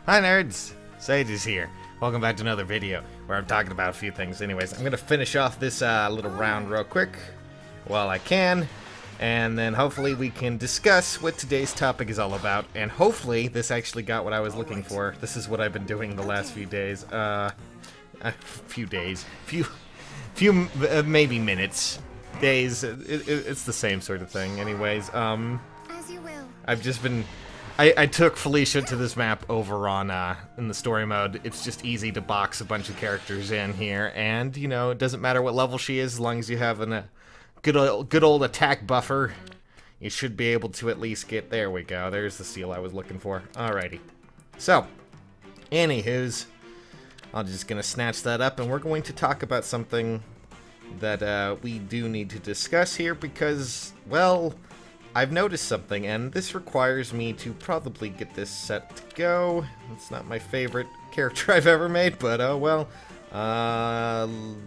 Hi nerds! Sage is here. Welcome back to another video where I'm talking about a few things. Anyways, I'm gonna finish off this little round real quick while I can, and then hopefully we can discuss what today's topic is all about, and hopefully this actually got what I was looking for. This is what I've been doing the last few days. Maybe minutes. Days. It's the same sort of thing. Anyways, As you will. I've just been... I took Felicia to this map over on, in the story mode. It's just easy to box a bunch of characters in here, and, you know, it doesn't matter what level she is, as long as you have a good old attack buffer, you should be able to at least get... There we go, there's the seal I was looking for. Alrighty. So, anywho's, I'm just gonna snatch that up, and we're going to talk about something that, we do need to discuss here, because, well... I've noticed something, and this requires me to probably get this set to go. It's not my favorite character I've ever made, but oh well.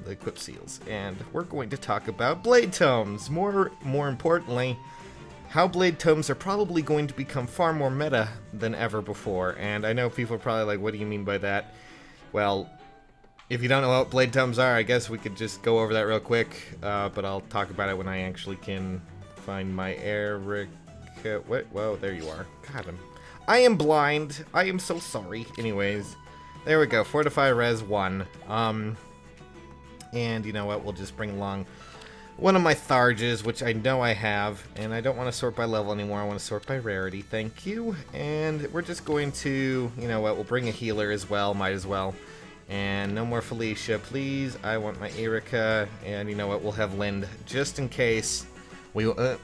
Equip seals. And we're going to talk about Bladetomes. More importantly, how Bladetomes are probably going to become far more meta than ever before. And I know people are probably like, what do you mean by that? Well, if you don't know what Bladetomes are, I guess we could just go over that real quick. But I'll talk about it when I actually can... find my Eirika. What? Whoa, there you are. God, I am blind. I am so sorry. Anyways, there we go. Fortify Res 1. And you know what? We'll just bring along one of my Tharges, which I know I have. And I don't want to sort by level anymore. I want to sort by rarity. Thank you. And we're just going to, you know what? We'll bring a healer as well. Might as well. And no more Felicia, please. I want my Eirika. And you know what? We'll have Lind just in case.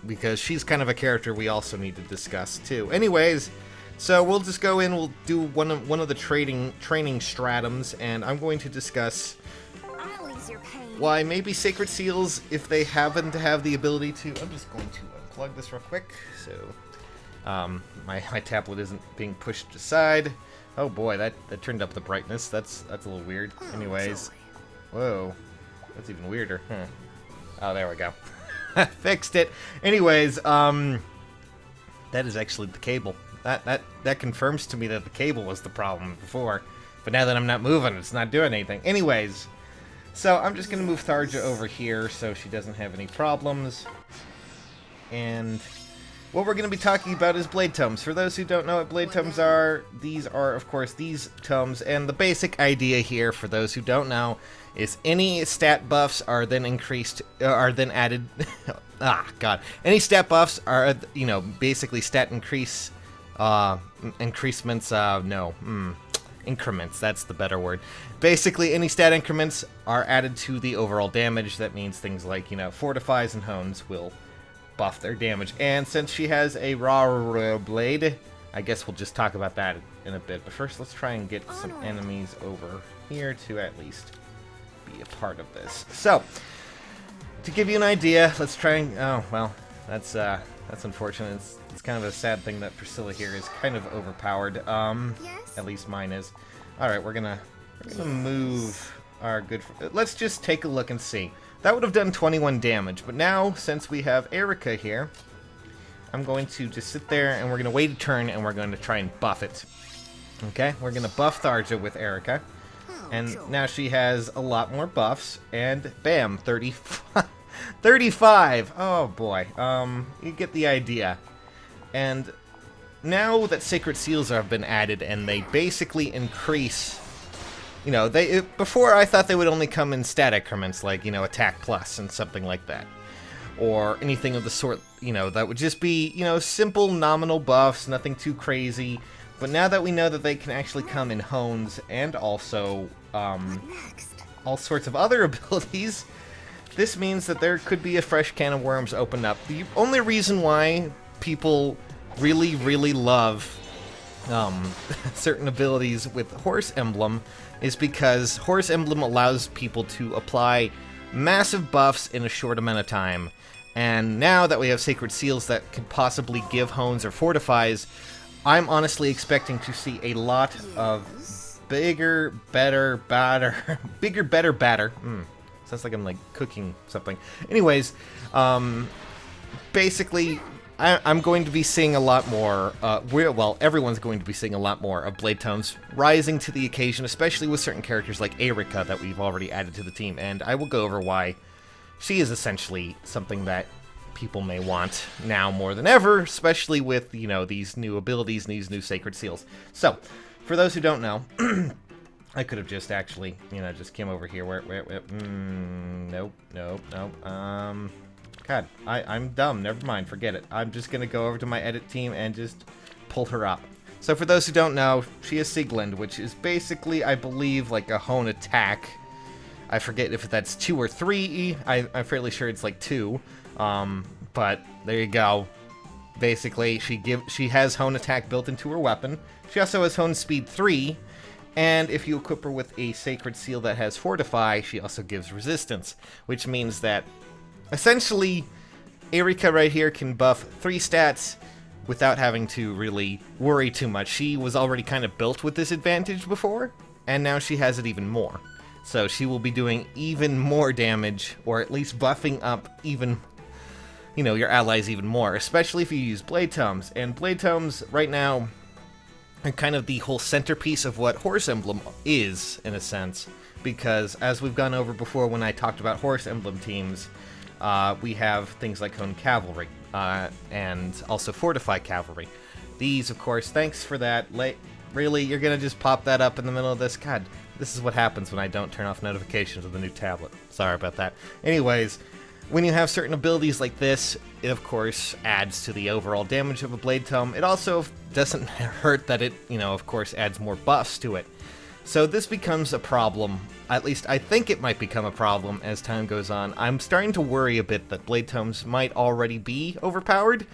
Because she's kind of a character we also need to discuss too. Anyways, so we'll just go in. We'll do one of the training stratums, and I'm going to discuss I'll ease your pain. why maybe Sacred Seals, if they happen to have the ability to. I'm just going to unplug this real quick. So, my tablet isn't being pushed aside. Oh boy, that turned up the brightness. That's a little weird. Anyways, whoa, that's even weirder. Huh. Oh, there we go. Fixed it. Anyways, that is actually the cable. That confirms to me that the cable was the problem before. But now that I'm not moving, it's not doing anything. Anyways, so I'm just gonna move Tharja over here so she doesn't have any problems. And what we're gonna be talking about is Bladetomes. For those who don't know what Bladetomes are, these are of course these tomes, and the basic idea here, for those who don't know, is any stat buffs are then added. Any stat buffs are, you know, basically stat increasements. Increments. That's the better word. Basically, any stat increments are added to the overall damage. That means things like, you know, fortifies and hones will buff their damage. And since she has a raw blade, I guess we'll just talk about that in a bit. But first, let's try and get some enemies over here to at least be a part of this. So, to give you an idea, let's try and... Oh, well, that's unfortunate. It's kind of a sad thing that Priscilla here is kind of overpowered. Yes? At least mine is. Alright, we're gonna move our good... Let's just take a look and see. That would have done 21 damage, but now, since we have Eirika here, I'm going to just sit there and we're gonna wait a turn and we're going to try and buff it. Okay? We're gonna buff Tharja with Eirika. And now she has a lot more buffs, and bam, 35. Oh boy, you get the idea. And now that Sacred Seals have been added, and they basically increase, you know, before I thought they would only come in stat increments, like, you know, attack plus and something like that. Or anything of the sort, you know, that would just be, you know, simple nominal buffs, nothing too crazy. But now that we know that they can actually come in hones and also all sorts of other abilities, this means that there could be a fresh can of worms opened up. The only reason why people really, really love certain abilities with Horse Emblem is because Horse Emblem allows people to apply massive buffs in a short amount of time. And now that we have Sacred Seals that could possibly give hones or fortifies, I'm honestly expecting to see a lot of bigger, better, badder. Bigger, better, badder. Sounds like I'm like cooking something. Anyways, basically I'm going to be seeing a lot more, well, everyone's going to be seeing a lot more of Bladetomes rising to the occasion, especially with certain characters like Eirika that we've already added to the team, and I will go over why she is essentially something that people may want now more than ever, especially with, you know, these new abilities and these new sacred seals. So, for those who don't know, I could have just actually, you know, just came over here. Nope. God, I'm dumb. Never mind. Forget it. I'm just going to go over to my edit team and just pull her up. So for those who don't know, she is Sieglind, which is basically, I believe, like a Hone attack. I forget if that's 2 or 3. I'm fairly sure it's like 2. But there you go. Basically, she has Hone attack built into her weapon. She also has Hone speed 3. And if you equip her with a sacred seal that has Fortify, she also gives resistance, which means that essentially, Eirika right here can buff 3 stats without having to really worry too much. She was already kind of built with this advantage before, and now she has it even more. So she will be doing even more damage, or at least buffing up even, you know, your allies even more, especially if you use Bladetomes. And Bladetomes right now are kind of the whole centerpiece of what Horse Emblem is, in a sense, because as we've gone over before when I talked about Horse Emblem teams, we have things like Hone Cavalry, and also Fortify Cavalry. These, of course, thanks for that. Really, you're gonna just pop that up in the middle of this? God, this is what happens when I don't turn off notifications of the new tablet. Sorry about that. Anyways, when you have certain abilities like this, it of course adds to the overall damage of a Bladetome. It also doesn't hurt that it, you know, of course adds more buffs to it. So this becomes a problem, at least I think it might become a problem as time goes on. I'm starting to worry a bit that Bladetomes might already be overpowered,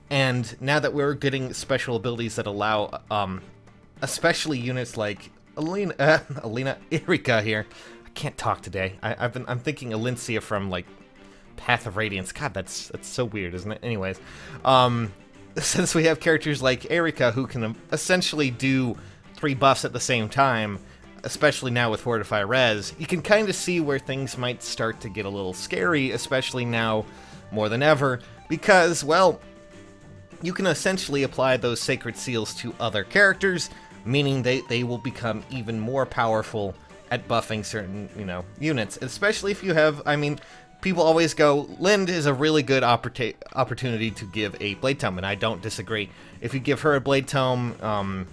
and now that we're getting special abilities that allow, especially units like Eirika here. I can't talk today. I'm thinking Alincia from, like, Path of Radiance. God, that's so weird, isn't it? Anyways, since we have characters like Eirika who can essentially do 3 buffs at the same time, especially now with Fortify Res, you can kind of see where things might start to get a little scary, especially now more than ever, because, well, you can essentially apply those sacred seals to other characters, meaning they will become even more powerful at buffing certain, you know, units, especially if you have, I mean, people always go, Lind is a really good opportunity to give a Bladetome, and I don't disagree. If you give her a Bladetome,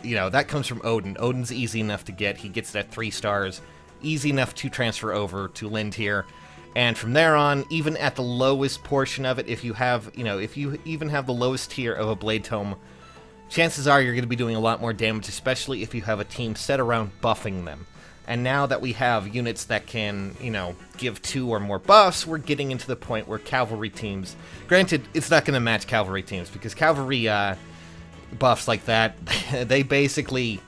you know, that comes from Odin. Odin's easy enough to get. He gets that 3 stars. Easy enough to transfer over to Lind here. And from there on, even at the lowest portion of it, if you have, you know, if you even have the lowest tier of a Bladetome, chances are you're going to be doing a lot more damage, especially if you have a team set around buffing them. And now that we have units that can, you know, give 2 or more buffs, we're getting into the point where cavalry teams... Granted, it's not going to match cavalry teams, because cavalry buffs like that, they basically...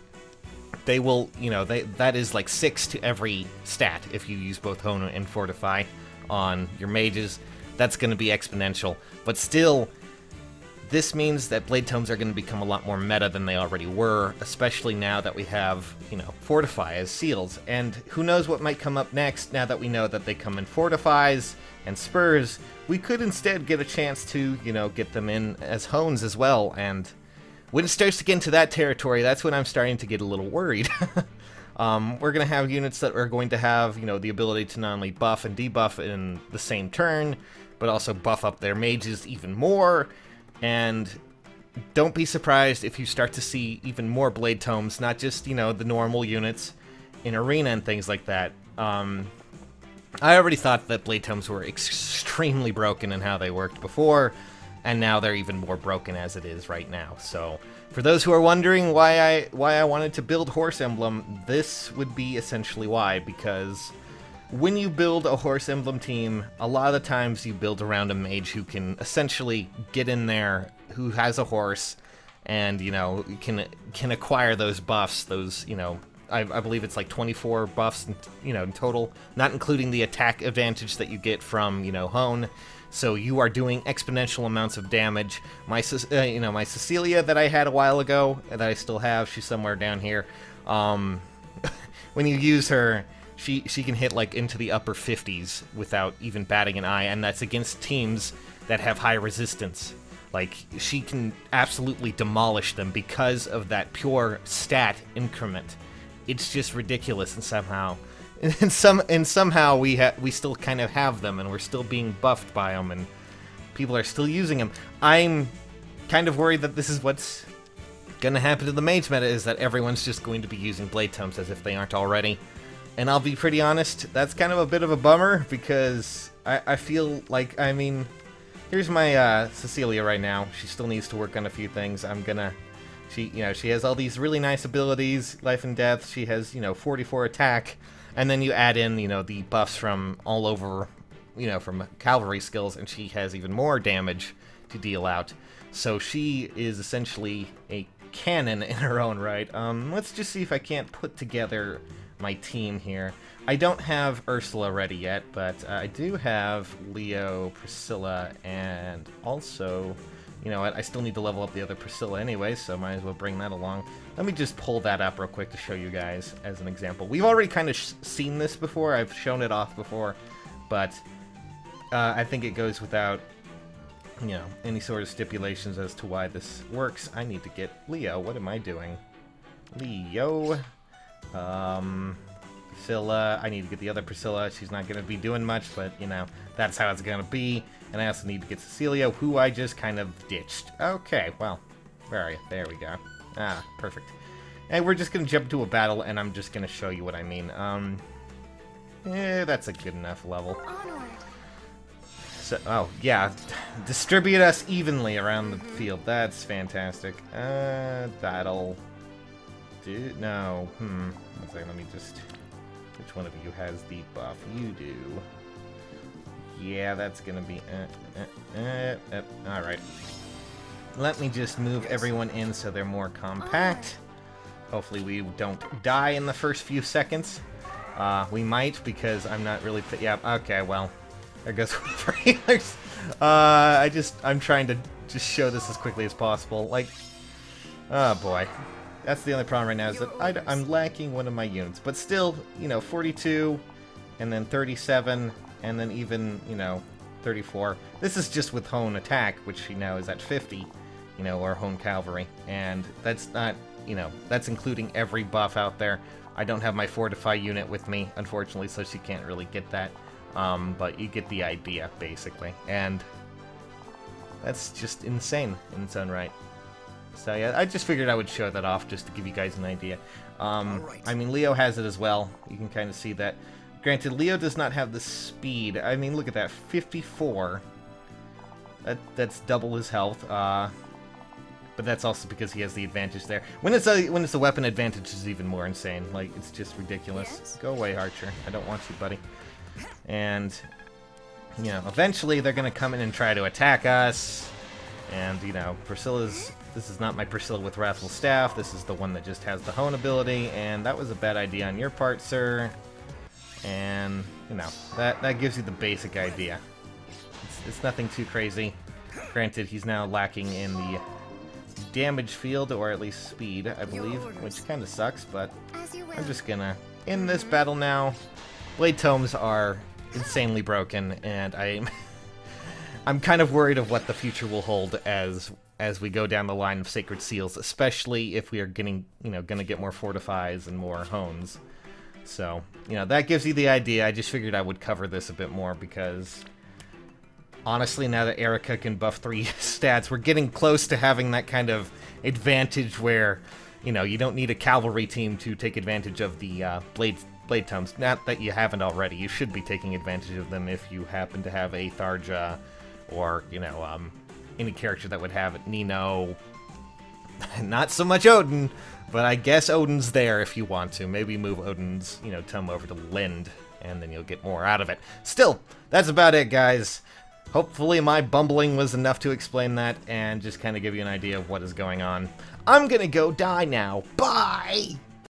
They will, you know, that is like 6 to every stat if you use both Hone and Fortify on your mages. That's going to be exponential. But still, this means that Bladetomes are going to become a lot more meta than they already were, especially now that we have, you know, Fortify as seals. And who knows what might come up next now that we know that they come in Fortifies and Spurs. We could instead get a chance to, you know, get them in as Hones as well, and when it starts to get into that territory, that's when I'm starting to get a little worried. We're going to have units that are going to have, you know, the ability to not only buff and debuff in the same turn, but also buff up their mages even more. And don't be surprised if you start to see even more Bladetomes, not just, you know, the normal units in Arena and things like that. I already thought that Bladetomes were extremely broken in how they worked before, and now they're even more broken as it is right now. So, for those who are wondering why I wanted to build Horse Emblem, this would be essentially why, because when you build a Horse Emblem team, a lot of the times you build around a mage who can essentially get in there, who has a horse, and, you know, can acquire those buffs, those, you know, I believe it's like 24 buffs, you know, in total, not including the attack advantage that you get from, you know, Hone. So you are doing exponential amounts of damage. My Cecilia that I had a while ago, that I still have, she's somewhere down here. When you use her, she can hit like into the upper 50s without even batting an eye, and that's against teams that have high resistance. Like, she can absolutely demolish them because of that pure stat increment. It's just ridiculous, and somehow we still kind of have them, and we're still being buffed by them, and people are still using them. I'm kind of worried that this is what's gonna happen to the mage meta, is that everyone's just going to be using Bladetomes as if they aren't already. And I'll be pretty honest, that's kind of a bit of a bummer, because I feel like, I mean, here's my Cecilia right now. She still needs to work on a few things. She has all these really nice abilities, life and death. She has, 44 attack, and then you add in, the buffs from all over, from cavalry skills, and she has even more damage to deal out. So she is essentially a cannon in her own right. Let's just see if I can't put together my team here. I don't have Ursula ready yet, but I do have Leo, Priscilla, and also, you know what, I still need to level up the other Priscilla anyway, so might as well bring that along. Let me just pull that up real quick to show you guys as an example. We've already kind of seen this before, I've shown it off before, but I think it goes without, any sort of stipulations as to why this works. I need to get Leo. What am I doing? Leo. Priscilla. I need to get the other Priscilla. She's not going to be doing much, but, that's how it's going to be. And I also need to get Cecilia, who I just kind of ditched. Okay, well, where are you? There we go. Ah, perfect. And we're just going to jump into a battle, and I'm just going to show you what I mean. That's a good enough level. So, oh, yeah. Distribute us evenly around the field. That's fantastic. That'll do. No. Let's see, let me just. Which one of you has the buff? You do. Yeah, that's gonna be. Alright. Let me just move everyone in so they're more compact. Hopefully, we don't die in the first few seconds. We might, because I'm not really. Yeah, okay, well. There goes for healers. I'm trying to just show this as quickly as possible. Like, oh boy. That's the only problem right now, is that I'm lacking one of my units. But still, 42, and then 37, and then even, 34. This is just with Hone attack, which, is at 50, or Hone cavalry. And that's not, that's including every buff out there. I don't have my Fortify unit with me, unfortunately, so she can't really get that. But you get the idea, basically. And that's just insane in its own right. So yeah, I just figured I would show that off just to give you guys an idea. I mean, Leo has it as well. You can kind of see that. Granted, Leo does not have the speed. I mean, look at that, 54. That's double his health. But that's also because he has the advantage there. When it's a weapon advantage, it's even more insane. Like, it's just ridiculous. Yes. Go away, Archer. I don't want you, buddy. And, eventually they're going to come in and try to attack us. And, Priscilla's... This is not my Priscilla with Wrathful Staff. This is the one that just has the Hone ability. And that was a bad idea on your part, sir. And, that gives you the basic idea. It's nothing too crazy. Granted, he's now lacking in the damage field, or at least speed, I believe, which kind of sucks, but I'm just gonna end this battle now. Bladetomes are insanely broken, and I'm kind of worried of what the future will hold as we go down the line of Sacred Seals, especially if we are gonna get more Fortifies and more Hones. So, that gives you the idea. I just figured I would cover this a bit more because, honestly, now that Eirika can buff 3 stats, we're getting close to having that kind of advantage where, you don't need a cavalry team to take advantage of the Bladetomes. Not that you haven't already. You should be taking advantage of them if you happen to have a Tharja or, any character that would have it. Nino. Not so much Odin, but I guess Odin's there if you want to. Maybe move Odin's, tome over to Lind, and then you'll get more out of it. Still, that's about it, guys. Hopefully my bumbling was enough to explain that and just kind of give you an idea of what is going on. I'm gonna go die now. Bye!